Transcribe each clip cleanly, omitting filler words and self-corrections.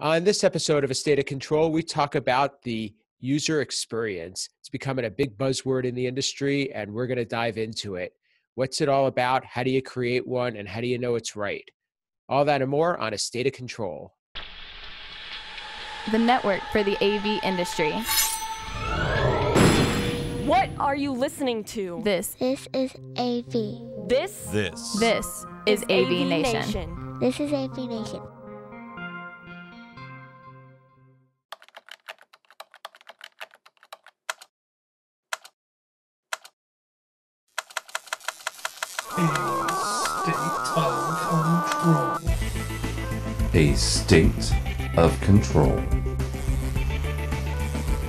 On this episode of A State of Control, we talk about the user experience. It's becoming a big buzzword in the industry, and we're going to dive into it. What's it all about? How do you create one? And how do you know it's right? All that and more on A State of Control. The network for the AV industry. What are you listening to? This is AV. This is AVNation. This is AVNation. A State of Control.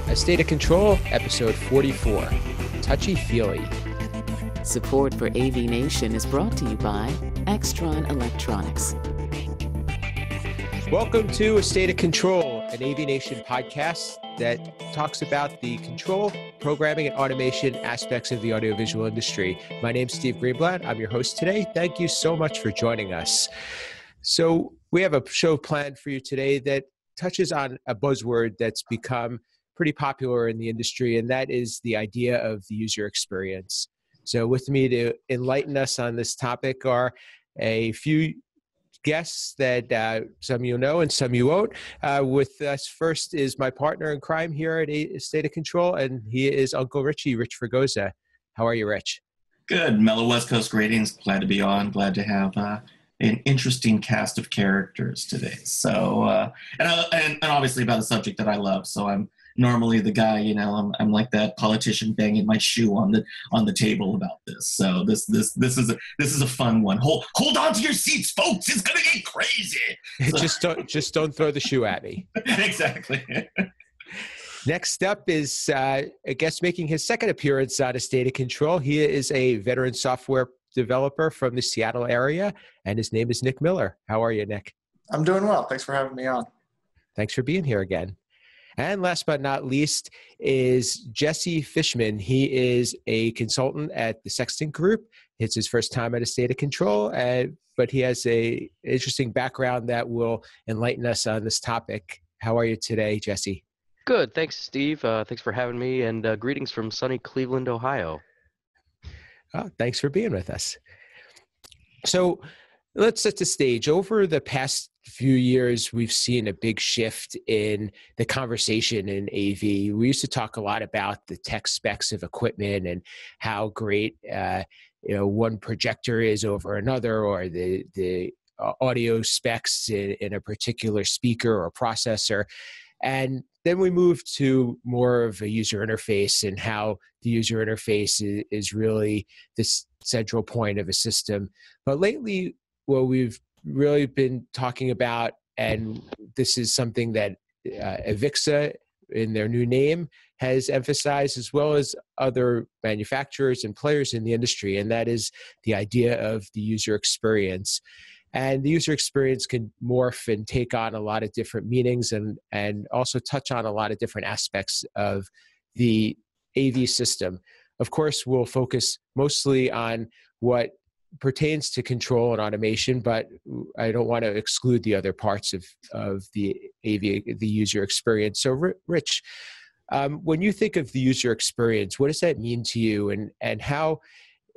A State of Control, episode 44, Touchy Feely. Support for AVNation is brought to you by Extron Electronics. Welcome to A State of Control, an AVNation podcast that talks about the control, programming, and automation aspects of the audiovisual industry. My name's Steve Greenblatt. I'm your host today. Thank you so much for joining us. So we have a show planned for you today that touches on a buzzword that's become pretty popular in the industry, and that is the idea of the user experience. So with me to enlighten us on this topic are a few guests that some of you know and some you won't. With us first is my partner in crime here at A State of Control, and he is Uncle Richie, Rich Fregosa. How are you, Rich? Good. Mellow West Coast greetings. Glad to be on. Glad to have an interesting cast of characters today. So, and obviously about a subject that I love. So I'm normally the guy, I'm like that politician banging my shoe on the table about this. So this is a fun one. Hold on to your seats, folks. It's gonna get crazy. So. Just don't throw the shoe at me. Exactly. Next up is a guest making his second appearance on A State of Control. He is a veteran software developer from the Seattle area, and his name is Nick Miller. How are you, Nick? I'm doing well. Thanks for having me on. Thanks for being here again. And last but not least is Jesse Fishman. He is a consultant at the Sexton Group. It's his first time at A State of Control, but he has an interesting background that will enlighten us on this topic. How are you today, Jesse? Good. Thanks, Steve. Thanks for having me, and greetings from sunny Cleveland, Ohio. Oh, thanks for being with us. So let's set the stage. Over the past few years, we've seen a big shift in the conversation in AV. We used to talk a lot about the tech specs of equipment and how great one projector is over another, or the audio specs in a particular speaker or processor. And then we moved to more of a user interface, and how the user interface is really this central point of a system. But lately, what we've really been talking about, and this is something that AVIXA in their new name has emphasized, as well as other manufacturers and players in the industry, and that is the idea of the user experience. And the user experience can morph and take on a lot of different meanings, and also touch on a lot of different aspects of the AV system. Of course, we'll focus mostly on what pertains to control and automation, but I don't want to exclude the other parts of the AV, the user experience. So Rich, when you think of the user experience, what does that mean to you? And how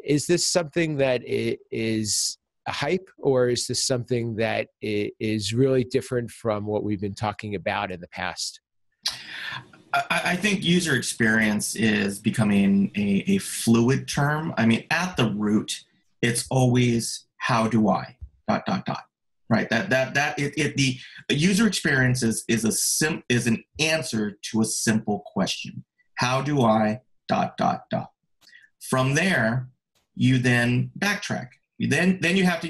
is this something that is a hype, or is this something that is really different from what we've been talking about in the past? I think user experience is becoming a fluid term. I mean, at the root, it's always how do I ... Right? The user experience is an answer to a simple question. How do I ... From there, you then backtrack. Then you have to,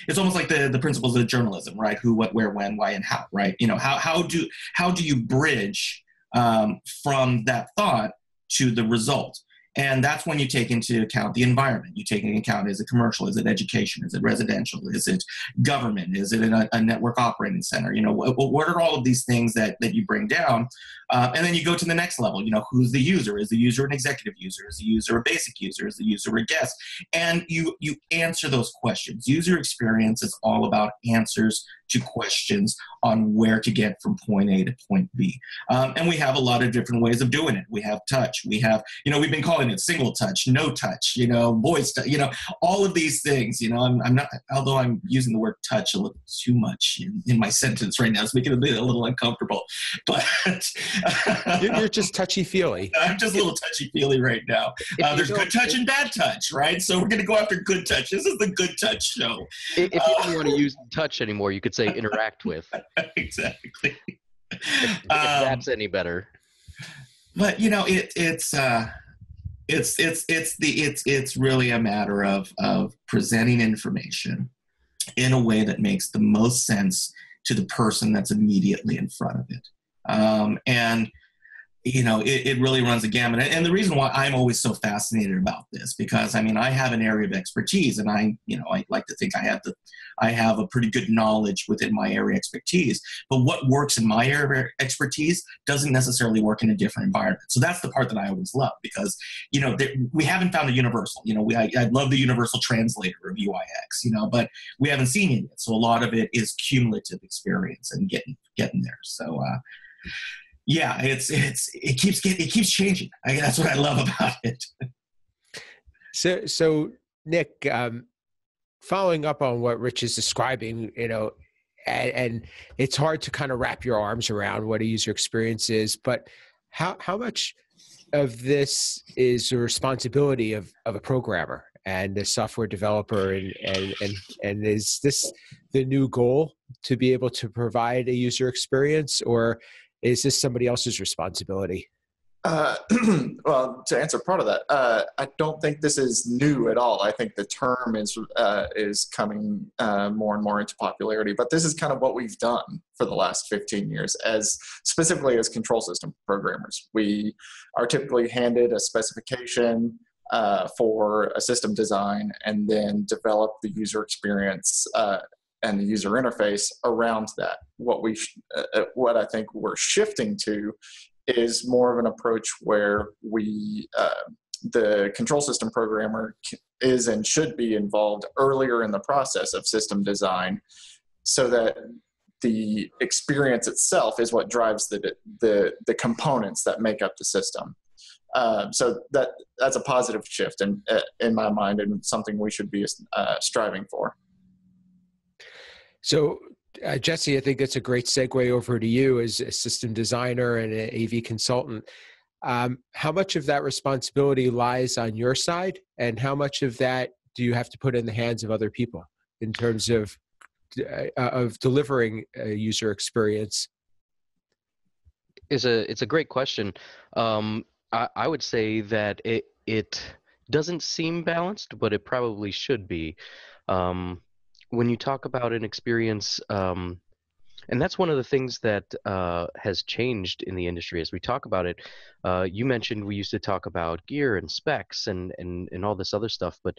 it's almost like the principles of journalism, right? Who, what, where, when, why, and how, right? How do you bridge from that thought to the result? And that's when you take into account the environment. You take into account, is it commercial? Is it education? Is it residential? Is it government? Is it a network operating center? What are all of these things that you bring down? And then you go to the next level. Who's the user? Is the user an executive user? Is the user a basic user? Is the user a guest? And you answer those questions. User experience is all about answers to questions on where to get from point A to point B. And we have a lot of different ways of doing it. We have touch. We have, we've been calling it single touch, no touch, voice touch, all of these things. I'm not, although I'm using the word touch a little too much in my sentence right now, it's making it a little uncomfortable. But you're just touchy-feely. I'm just a little touchy-feely right now. There's good touch and bad touch, right? So we're going to go after good touch. This is the good touch show. If you don't want to use touch anymore, you could say interact with. Exactly. If that's any better. But it's really a matter of presenting information in a way that makes the most sense to the person that's immediately in front of it. And it really runs a gamut. And the reason why I'm always so fascinated about this, because I have an area of expertise, and I like to think I have a pretty good knowledge within my area of expertise. But what works in my area of expertise doesn't necessarily work in a different environment. So that's the part that I always love, because we haven't found a universal. I love the universal translator of UIX, but we haven't seen it yet. So a lot of it is cumulative experience and getting there. So. Yeah, it keeps changing. That's what I love about it. So Nick, following up on what Rich is describing, and it's hard to kind of wrap your arms around what a user experience is, but how much of this is the responsibility of a programmer and a software developer, and is this the new goal, to be able to provide a user experience, or is this somebody else's responsibility? Well, to answer part of that, I don't think this is new at all. I think the term is coming more and more into popularity, but this is kind of what we've done for the last 15 years, specifically as control system programmers. We are typically handed a specification for a system design, and then develop the user experience and the user interface around that. What I think we're shifting to is more of an approach where the control system programmer is and should be involved earlier in the process of system design, so that the experience itself is what drives the components that make up the system. So that's a positive shift in my mind, and something we should be striving for. So, Jesse, I think that's a great segue over to you as a system designer and an AV consultant. How much of that responsibility lies on your side, and how much of that do you have to put in the hands of other people in terms of delivering a user experience? It's a great question. I would say that it doesn't seem balanced, but it probably should be. When you talk about an experience, and that's one of the things that has changed in the industry as we talk about it. You mentioned we used to talk about gear and specs and all this other stuff, but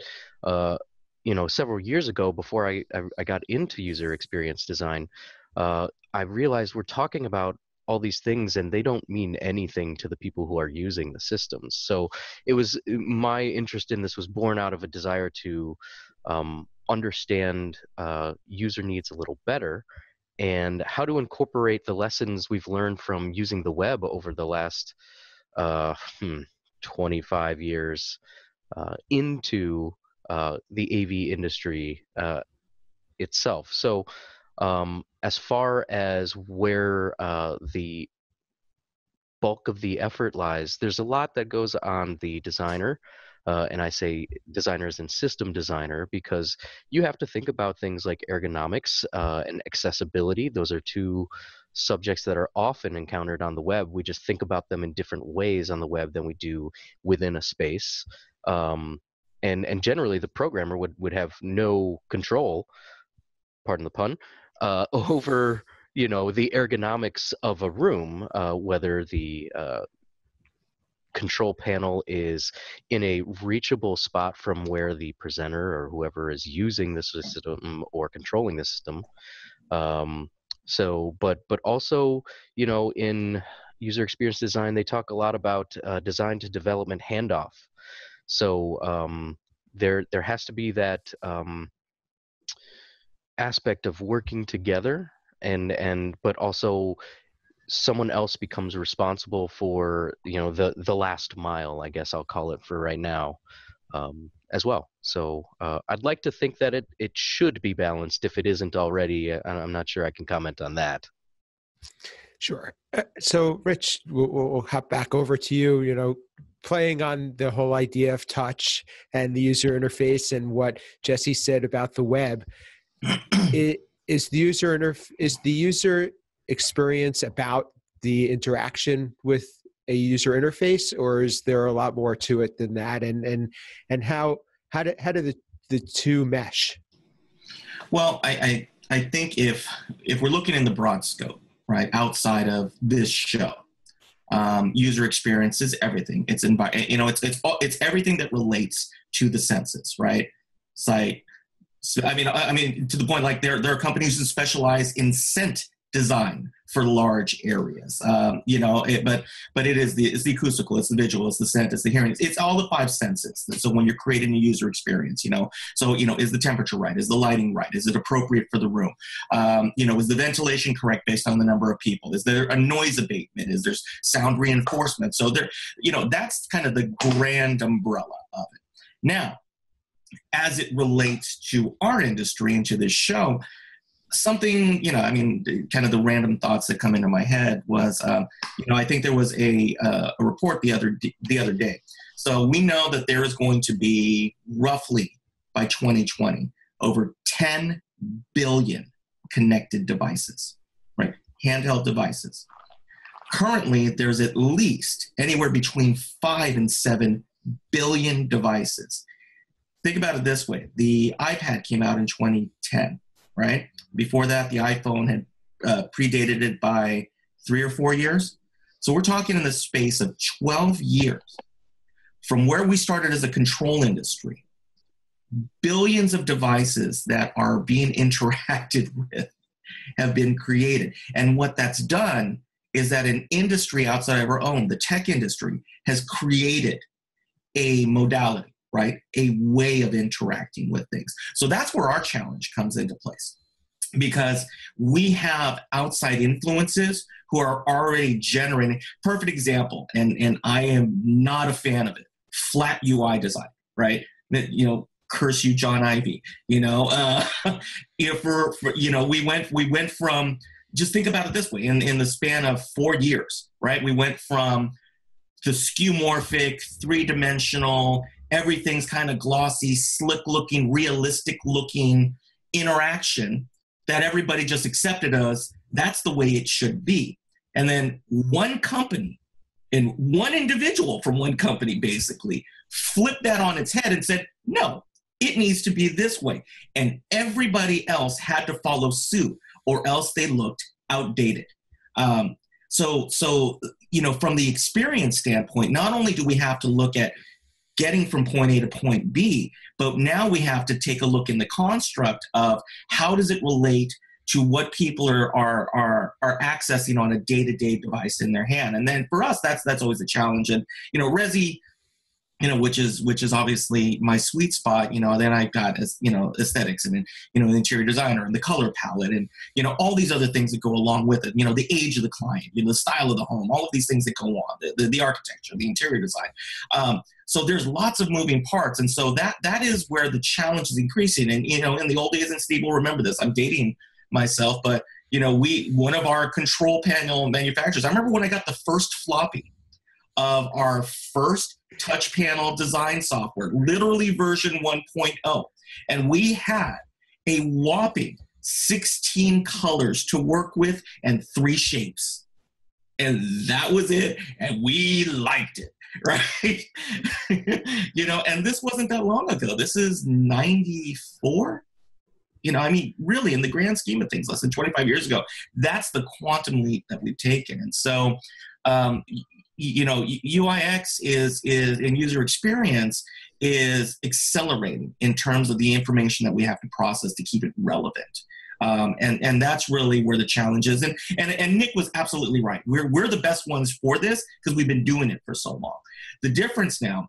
several years ago, before I got into user experience design, I realized we're talking about all these things and they don't mean anything to the people who are using the systems. So it was, my interest in this was born out of a desire to understand user needs a little better, and how to incorporate the lessons we've learned from using the web over the last 25 years into the AV industry itself. So as far as where the bulk of the effort lies, there's a lot that goes on the designer. And I say designers and system designer because you have to think about things like ergonomics and accessibility. Those are two subjects that are often encountered on the web. We just think about them in different ways on the web than we do within a space. And generally, the programmer would have no control, pardon the pun, over the ergonomics of a room, whether the control panel is in a reachable spot from where the presenter or whoever is using the system or controlling the system. But also, in user experience design, they talk a lot about design to development handoff. So there has to be that aspect of working together, and but also someone else becomes responsible for, you know, the last mile, I guess I'll call it for right now, as well. So I'd like to think that it should be balanced. If it isn't already, I'm not sure I can comment on that. Sure. So, Rich, we'll hop back over to you. You know, playing on the whole idea of touch and the user interface and what Jesse said about the web, is the user experience about the interaction with a user interface, or is there a lot more to it than that? And how do the two mesh? Well, I think if we're looking in the broad scope, right, outside of this show, user experience is everything. It's it's everything that relates to the senses, right? Site. So, I mean, to the point, like there are companies who specialize in scent design for large areas, but it's the acoustical, it's the visual, it's the scent, it's the hearing, it's all the five senses. So when you're creating a user experience, is the temperature right? Is the lighting right? Is it appropriate for the room? Is the ventilation correct based on the number of people? Is there a noise abatement? Is there sound reinforcement? So that's kind of the grand umbrella of it. Now, as it relates to our industry and to this show, something, kind of the random thoughts that come into my head was, I think there was a report the other day. So we know that there is going to be roughly by 2020 over 10 billion connected devices, right? Handheld devices. Currently, there's at least anywhere between 5 and 7 billion devices. Think about it this way. The iPad came out in 2010, right? Before that, the iPhone had predated it by 3 or 4 years. So we're talking in the space of 12 years from where we started as a control industry, billions of devices that are being interacted with have been created. And what that's done is that an industry outside of our own, the tech industry, has created a modality, right? A way of interacting with things. So that's where our challenge comes into place, because we have outside influences who are already generating. Perfect example, and I am not a fan of it, flat UI design, right? Curse you, John Ivey. We went from, just think about it this way, in the span of 4 years, right? We went from the skeuomorphic, three-dimensional, everything's kind of glossy, slick-looking, realistic-looking interaction that everybody just accepted as that's the way it should be. And then one company and one individual from one company basically flipped that on its head and said, no, it needs to be this way. And everybody else had to follow suit, or else they looked outdated. So from the experience standpoint, not only do we have to look at getting from point A to point B, but now we have to take a look in the construct of how does it relate to what people are accessing on a day-to-day device in their hand. And then for us, that's always a challenge. And Resi, which is obviously my sweet spot. Then I've got aesthetics and the interior designer and the color palette and all these other things that go along with it. The age of the client, the style of the home, all of these things that go on, the architecture, the interior design. So there's lots of moving parts, and so that is where the challenge is increasing. And in the old days, and Steve will remember this, I'm dating myself, but one of our control panel manufacturers, I remember when I got the first floppy of our first touch panel design software, literally version 1.0. And we had a whopping 16 colors to work with and 3 shapes. And that was it. And we liked it, right? And this wasn't that long ago. This is 94. Really, in the grand scheme of things, less than 25 years ago, that's the quantum leap that we've taken. And so, UIX is in user experience is accelerating in terms of the information that we have to process to keep it relevant. And that's really where the challenge is. And Nick was absolutely right. We're the best ones for this because we've been doing it for so long. The difference now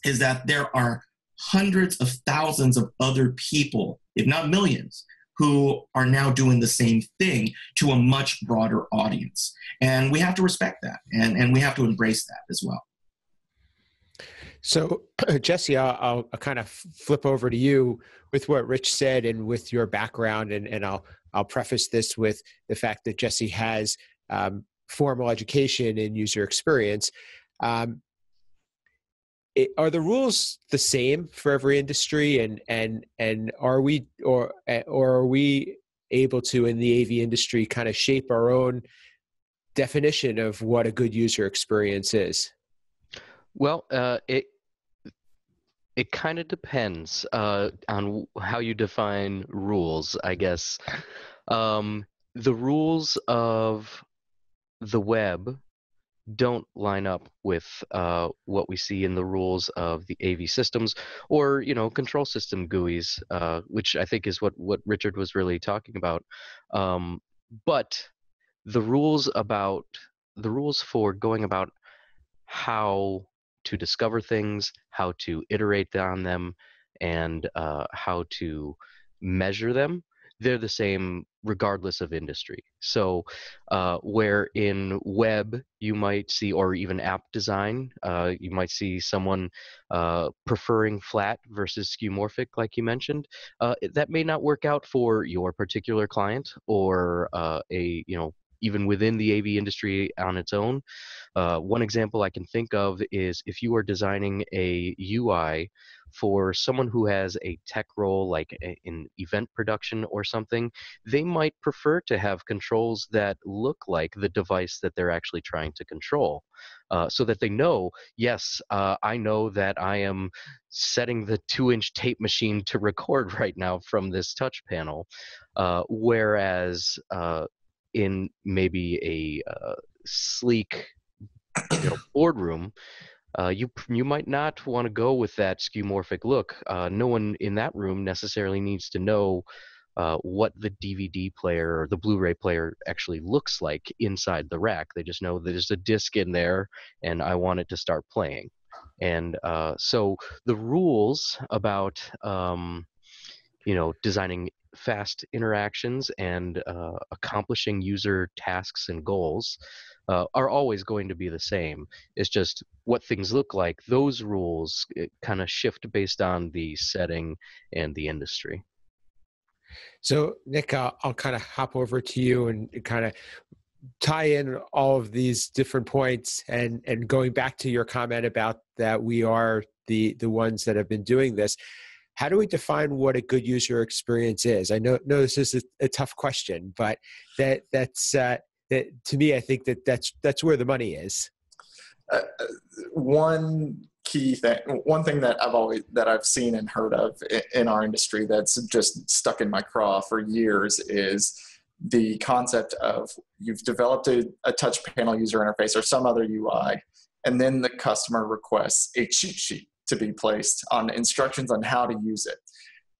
is that there are hundreds of thousands of other people, if not millions, who are now doing the same thing to a much broader audience. And we have to respect that, and we have to embrace that as well. So, Jesse, I'll kind of flip over to you with what Rich said and with your background, and I'll preface this with the fact that Jesse has formal education in user experience. Are the rules the same for every industry, and are we or are we able to, in the AV industry, kind of shape our own definition of what a good user experience is? Well, it kind of depends on how you define rules, I guess. The rules of the web don't line up with what we see in the rules of the AV systems, or control system GUIs, which I think is what Richard was really talking about. But the rules for going about how to discover things, how to iterate on them, and how to measure them, they're the same regardless of industry. So where in web you might see, or even app design, you might see someone preferring flat versus skeuomorphic, like you mentioned. That may not work out for your particular client, or even within the AV industry on its own. One example I can think of is if you are designing a UI for someone who has a tech role, like in event production or something, they might prefer to have controls that look like the device that they're actually trying to control, so that they know, yes, I know that I am setting the 2-inch tape machine to record right now from this touch panel, whereas in maybe a sleek boardroom, you might not want to go with that skeuomorphic look. No one in that room necessarily needs to know what the DVD player or the Blu-ray player actually looks like inside the rack. They just know that there's a disc in there, and I want it to start playing. And so the rules about designing fast interactions and accomplishing user tasks and goals are always going to be the same. It's just what things look like. Those rules kind of shift based on the setting and the industry. So, Nick, I'll kind of hop over to you and kind of tie in all of these different points, and going back to your comment about that we are the ones that have been doing this. How do we define what a good user experience is? I know this is a tough question, but that's to me, I think that's where the money is. One thing that I've seen and heard of in our industry that's just stuck in my craw for years is the concept of you've developed a touch panel user interface or some other UI, and then the customer requests a cheat sheet to be placed on instructions on how to use it.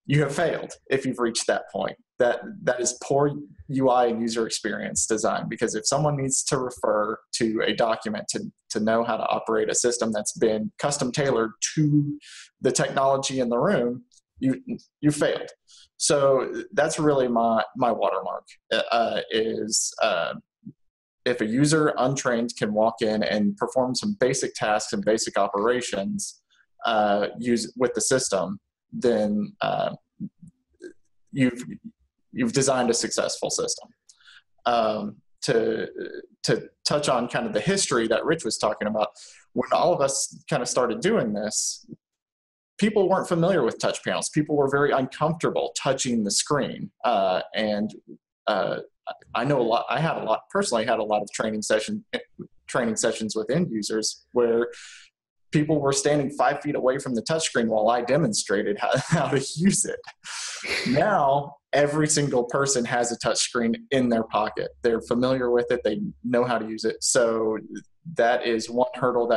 You have failed if you've reached that point. That is poor UI and user experience design, because if someone needs to refer to a document to know how to operate a system that's been custom tailored to the technology in the room, you failed. So that's really my watermark, is if a user untrained can walk in and perform some basic tasks and basic operations with the system, then you've designed a successful system. To touch on kind of the history that Rich was talking about, when all of us kind of started doing this, people weren't familiar with touch panels. People were very uncomfortable touching the screen, and I know I personally had a lot of training sessions with end users where people were standing 5 feet away from the touchscreen while I demonstrated how to use it. Now, every single person has a touchscreen in their pocket. They're familiar with it. They know how to use it. So that is one hurdle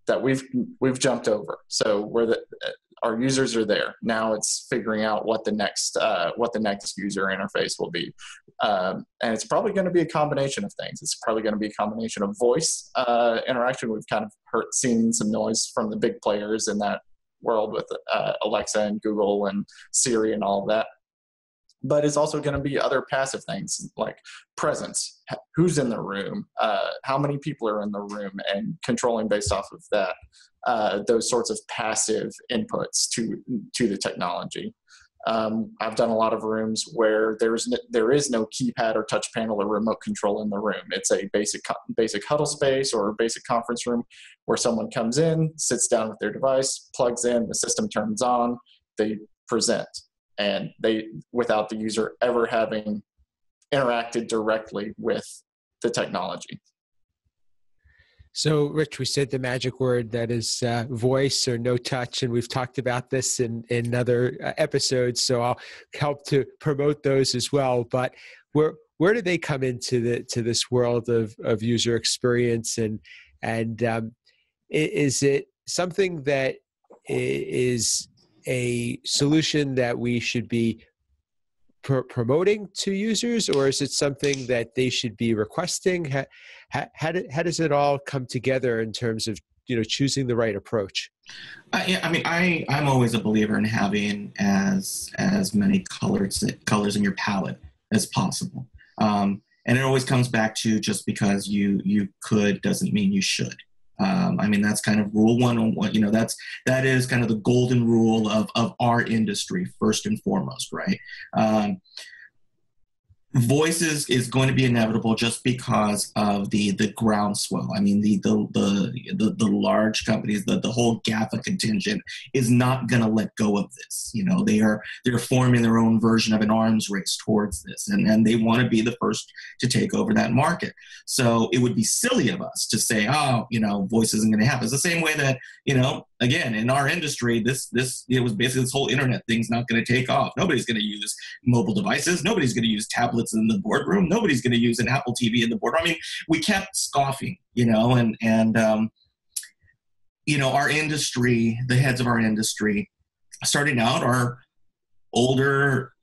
that we've jumped over. So our users are there. Now it's figuring out what the next user interface will be. And it's probably going to be a combination of things. It's probably going to be a combination of voice interaction. We've kind of seen some noise from the big players in that world with Alexa and Google and Siri and all of that. but it's also going to be other passive things like presence, who's in the room, how many people are in the room, and controlling based off of that, those sorts of passive inputs to the technology. I've done a lot of rooms where there is no keypad or touch panel or remote control in the room. It's a basic huddle space or a basic conference room where someone comes in, sits down with their device, plugs in, the system turns on, they present, and without the user ever having interacted directly with the technology. So, Rich, we said the magic word that is voice or no touch, and we've talked about this in other episodes. So I'll help to promote those as well. But where do they come into this world of user experience, and is it something that is a solution that we should be promoting to users, or is it something that they should be requesting? How does it all come together in terms of choosing the right approach? I'm always a believer in having as many colors in your palette as possible, and it always comes back to just because you could doesn't mean you should. That's kind of rule 101. That is kind of the golden rule of our industry, first and foremost, right? Voice is going to be inevitable just because of the groundswell. The large companies, the whole GAFA contingent is not going to let go of this. They're forming their own version of an arms race towards this, and they want to be the first to take over that market. So it would be silly of us to say, voice isn't going to happen. It's the same way that, again, in our industry, it was basically this whole internet thing's not going to take off. Nobody's going to use mobile devices. Nobody's going to use tablets in the boardroom. Nobody's going to use an Apple TV in the boardroom. We kept scoffing, our industry, the heads of our industry, starting out are older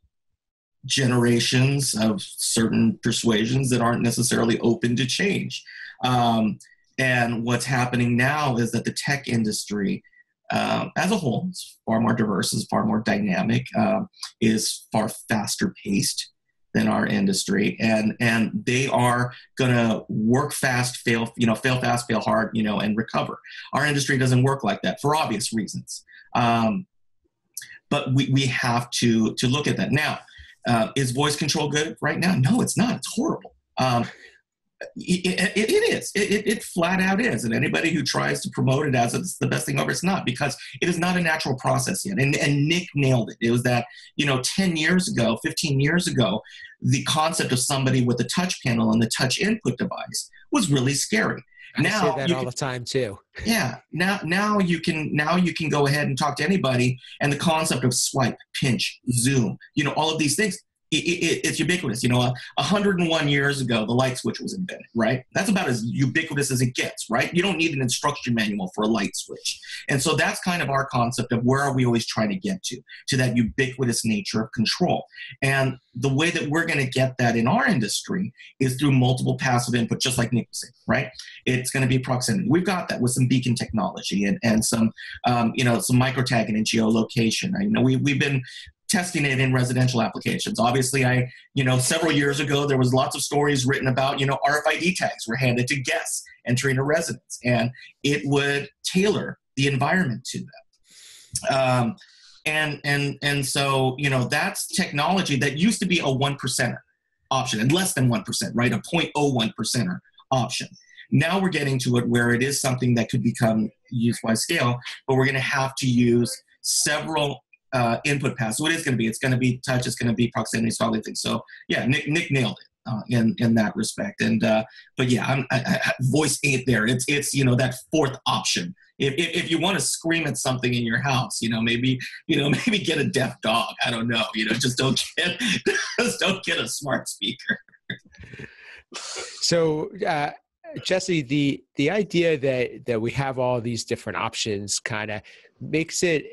generations of certain persuasions that aren't necessarily open to change. And what's happening now is that the tech industry as a whole is far more diverse, is far more dynamic, is far faster paced than our industry, and they are going to work fast, fail fast, fail hard, and recover. Our industry doesn't work like that for obvious reasons. But we have to look at that. Now, is voice control good right now? No, it's not. It's horrible. It is. It flat out is. And anybody who tries to promote it as it's the best thing ever, it's not, because it is not a natural process yet. And Nick nailed it. It was that, 10 years ago, 15 years ago, the concept of somebody with a touch panel and the touch input device was really scary. Now, I say that all the time too. Yeah. Now you can go ahead and talk to anybody, and the concept of swipe, pinch, zoom, all of these things, it's ubiquitous. 101 years ago, the light switch was invented, right? That's about as ubiquitous as it gets, right? You don't need an instruction manual for a light switch. And so that's kind of our concept of where are we always trying to get to that ubiquitous nature of control. And the way that we're going to get that in our industry is through multiple passive input, just like Nick was saying, right? It's going to be proximity. We've got that with some beacon technology and some, some micro-tagging and geolocation. We've been testing it in residential applications. Obviously, several years ago, there was lots of stories written about, RFID tags were handed to guests entering a residence, and it would tailor the environment to them. And so, that's technology that used to be a 1%er option, and less than 1%, right? A 0.01%er option. Now we're getting to it where it is something that could become used by scale, but we're going to have to use several input paths. So it's going to be touch, it's going to be proximity, so all these things. So yeah, Nick nailed it in that respect. And but yeah, voice ain't there. It's that fourth option. If you want to scream at something in your house, maybe get a deaf dog. I don't know. Just don't get a smart speaker. So Jesse, the idea that we have all these different options kind of makes it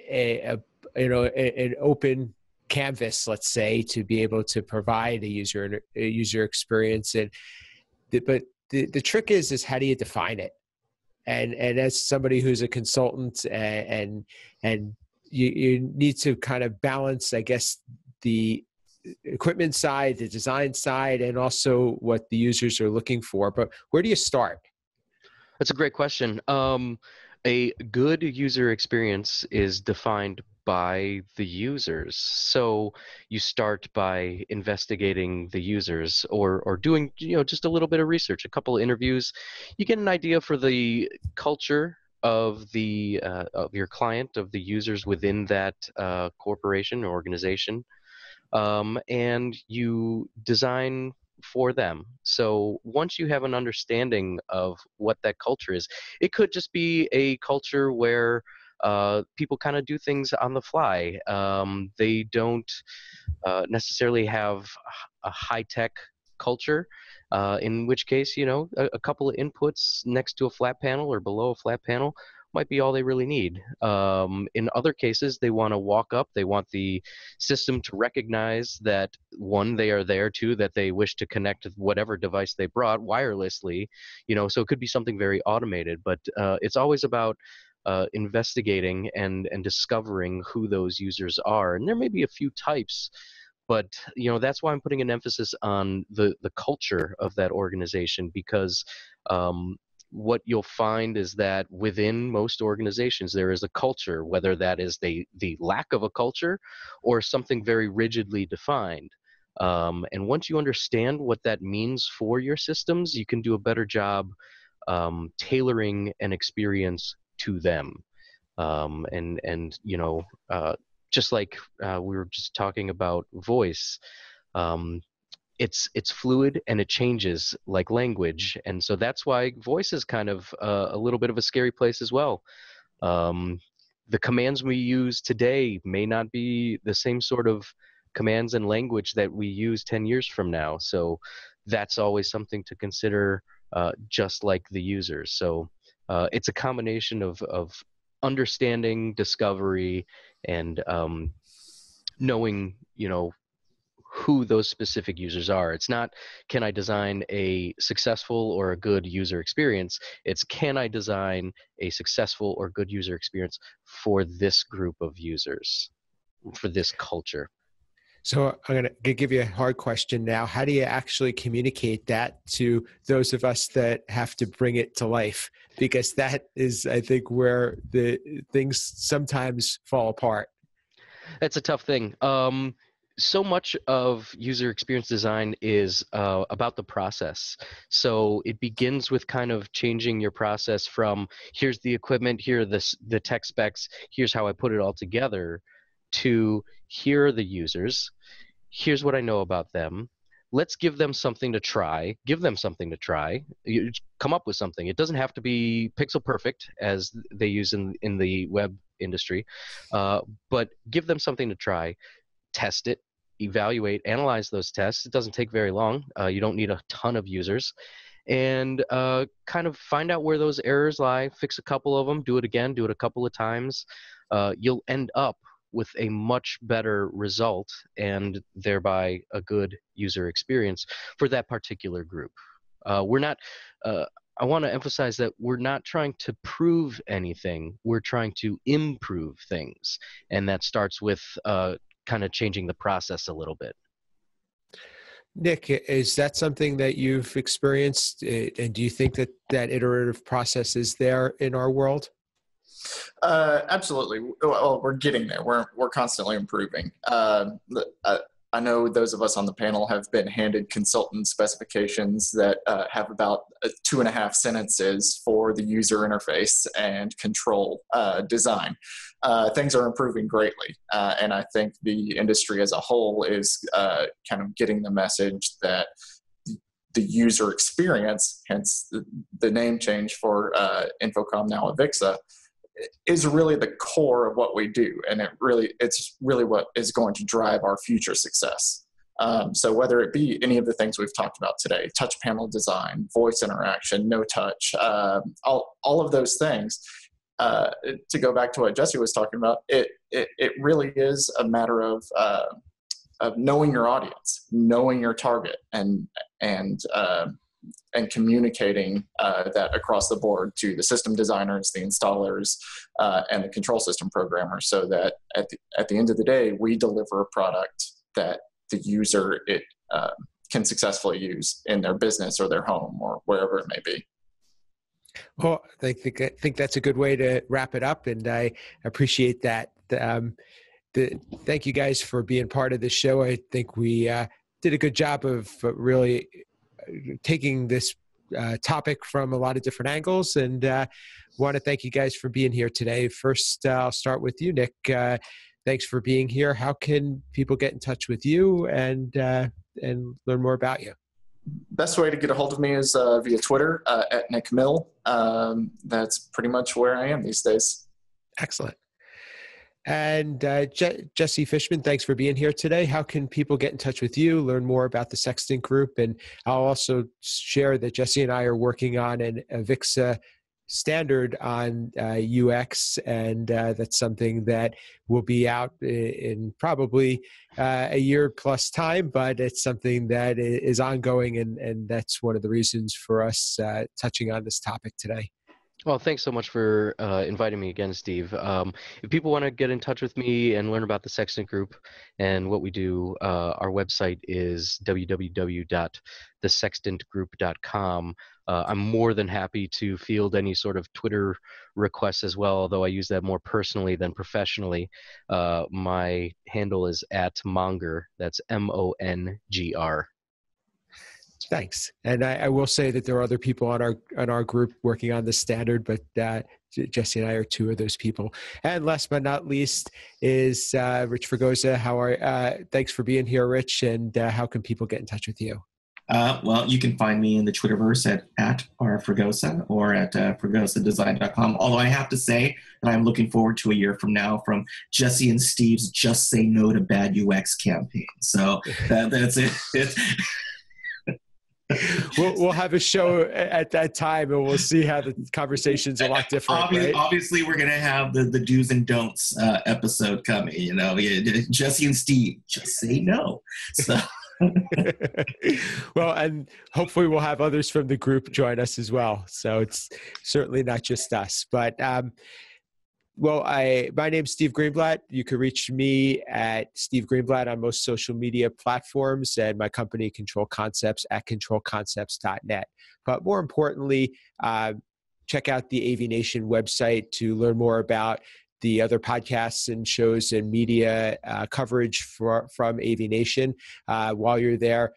an open canvas, let's say, to be able to provide a user experience. But the trick is how do you define it? And as somebody who's a consultant and you need to kind of balance, I guess, the equipment side, the design side, and also what the users are looking for. But where do you start? That's a great question. A good user experience is defined by the users. So you start by investigating the users, or doing, just a little bit of research, a couple of interviews. You get an idea for the culture of your client, of the users within that corporation or organization, and you design for them. So once you have an understanding of what that culture is, it could just be a culture where people kind of do things on the fly. They don't necessarily have a high-tech culture, in which case, a couple of inputs next to a flat panel or below a flat panel might be all they really need. In other cases, they want to walk up. They want the system to recognize that, one, they are there, two, that they wish to connect to whatever device they brought wirelessly. So it could be something very automated, but it's always about investigating and discovering who those users are. And there may be a few types, but that's why I'm putting an emphasis on the culture of that organization, because what you'll find is that within most organizations there is a culture, whether that is the lack of a culture or something very rigidly defined. And once you understand what that means for your systems, you can do a better job tailoring an experience to them. Just like we were just talking about voice, it's fluid and it changes like language, and so that's why voice is kind of a little bit of a scary place as well. The commands we use today may not be the same sort of commands and language that we use 10 years from now, so that's always something to consider, just like the users. So it's a combination of understanding, discovery, and knowing, who those specific users are. It's not, can I design a successful or a good user experience? It's, can I design a successful or good user experience for this group of users, for this culture? So I'm going to give you a hard question now. How do you actually communicate that to those of us that have to bring it to life? Because that is, I think, where the things sometimes fall apart. That's a tough thing. So much of user experience design is about the process. So it begins with kind of changing your process from, here's the equipment, here are the tech specs, here's how I put it all together, to, here are the users, here's what I know about them. Let's give them something to try. Give them something to try. You come up with something. It doesn't have to be pixel perfect, as they use in the web industry, but give them something to try. Test it, evaluate, analyze those tests. It doesn't take very long. You don't need a ton of users. And kind of find out where those errors lie, fix a couple of them, do it again, do it a couple of times. You'll end up with a much better result, and thereby a good user experience for that particular group. We're not, I want to emphasize that we're not trying to prove anything. We're trying to improve things. And that starts with kind of changing the process a little bit. Nick, is that something that you've experienced? And do you think that that iterative process is there in our world? Absolutely. Well, we're getting there. We're constantly improving. I know those of us on the panel have been handed consultant specifications that have about 2.5 sentences for the user interface and control design. Things are improving greatly, and I think the industry as a whole is kind of getting the message that the user experience, hence the name change for InfoComm, now AVIXA, is really the core of what we do, and it's really what is going to drive our future success. So whether it be any of the things we've talked about today, touch panel design, voice interaction, no touch, all of those things, to go back to what Jesse was talking about, it really is a matter of knowing your audience, knowing your target, and communicating that across the board to the system designers, the installers, and the control system programmers, so that at the end of the day, we deliver a product that the user it can successfully use in their business or their home or wherever it may be. Well, I think that's a good way to wrap it up, and I appreciate that. Thank you guys for being part of this show. I think we did a good job of really taking this topic from a lot of different angles, and want to thank you guys for being here today. First, I'll start with you, Nick. Thanks for being here. How can people get in touch with you and learn more about you? Best way to get a hold of me is via Twitter at Nick Mill. That's pretty much where I am these days. Excellent. And Jesse Fishman, thanks for being here today. How can people get in touch with you, learn more about the Sextant Group? And I'll also share that Jesse and I are working on an AVIXA standard on UX, and that's something that will be out in probably a year plus time, but it's something that is ongoing, and that's one of the reasons for us touching on this topic today. Well, thanks so much for inviting me again, Steve. If people want to get in touch with me and learn about the Sextant Group and what we do, our website is www.thesextantgroup.com. I'm more than happy to field any sort of Twitter requests as well, although I use that more personally than professionally. My handle is @Monger. That's MONGR. Thanks. And I will say that there are other people on our group working on this standard, but Jesse and I are two of those people. And last but not least is Rich Fregosa. Thanks for being here, Rich. And how can people get in touch with you? Well, you can find me in the Twitterverse at rfregosa or at fregosadesign.com. Although I have to say that I'm looking forward to a year from now from Jesse and Steve's Just Say No to Bad UX campaign. So that's it. We'll have a show at that time, and we'll see how the conversation's a lot different. Obviously, we're going to have the do's and don'ts episode coming. Jesse and Steve, just say no. So. Well, and hopefully we'll have others from the group join us as well. So it's certainly not just us. But my name's Steve Greenblatt. You can reach me at Steve Greenblatt on most social media platforms, and my company Control Concepts at controlconcepts.net. But more importantly, check out the AVNation website to learn more about the other podcasts and shows and media coverage from AVNation. While you're there,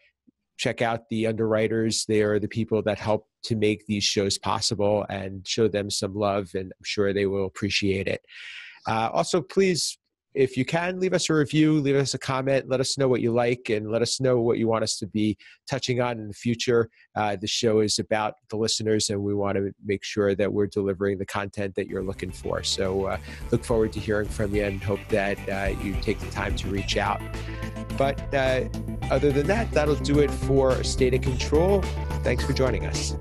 check out the underwriters. They are the people that help to make these shows possible, and show them some love, and I'm sure they will appreciate it. Also, please, if you can, leave us a review, leave us a comment, let us know what you like, and let us know what you want us to be touching on in the future. The show is about the listeners, and we want to make sure that we're delivering the content that you're looking for. So look forward to hearing from you, and hope that you take the time to reach out. But other than that, that'll do it for State of Control. Thanks for joining us.